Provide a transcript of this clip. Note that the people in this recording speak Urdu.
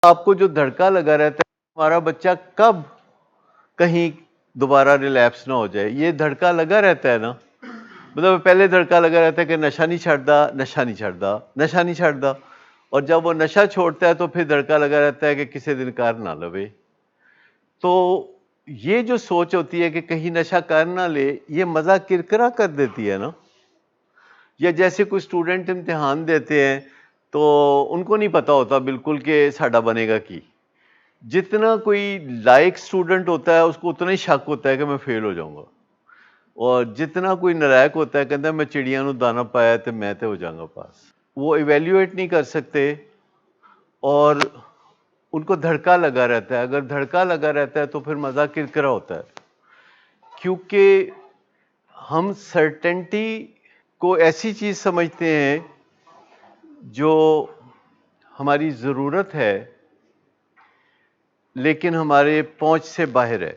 آپ کو جو دھڑکا لگا رہتا ہے ہمارا بچہ کب کہیں دوبارہ ریلیپس نہ ہو جائے، یہ دھڑکا لگا رہتا ہے نا. مطلب پہلے دھڑکا لگا رہتا ہے کہ نشہ نہیں چھڑدا، نشہ نہیں چھڑدا، نشہ نہیں چھڑدا، اور جب وہ نشہ چھوڑتا ہے تو پھر دھڑکا لگا رہتا ہے کہ کسی دن کار نہ لوے. تو یہ جو سوچ ہوتی ہے کہ کہیں نشہ کر نہ لے، یہ مزہ کرکرا کر دیتی ہے نا. یا جیسے کوئی اسٹوڈنٹ امتحان دیتے ہیں تو ان کو نہیں پتا ہوتا بالکل کہ ساڈا بنے گا کی. جتنا کوئی لائق اسٹوڈنٹ ہوتا ہے اس کو اتنا ہی شک ہوتا ہے کہ میں فیل ہو جاؤں گا، اور جتنا کوئی نالائق ہوتا ہے کہتا ہے میں چڑیاں نو دانا پایا تو میں تے ہو جاؤں گا پاس. وہ ایویلیویٹ نہیں کر سکتے اور ان کو دھڑکا لگا رہتا ہے. اگر دھڑکا لگا رہتا ہے تو پھر مزہ کرکرا ہوتا ہے، کیونکہ ہم سرٹنٹی کو ایسی چیز سمجھتے ہیں جو ہماری ضرورت ہے لیکن ہمارے پہنچ سے باہر ہے.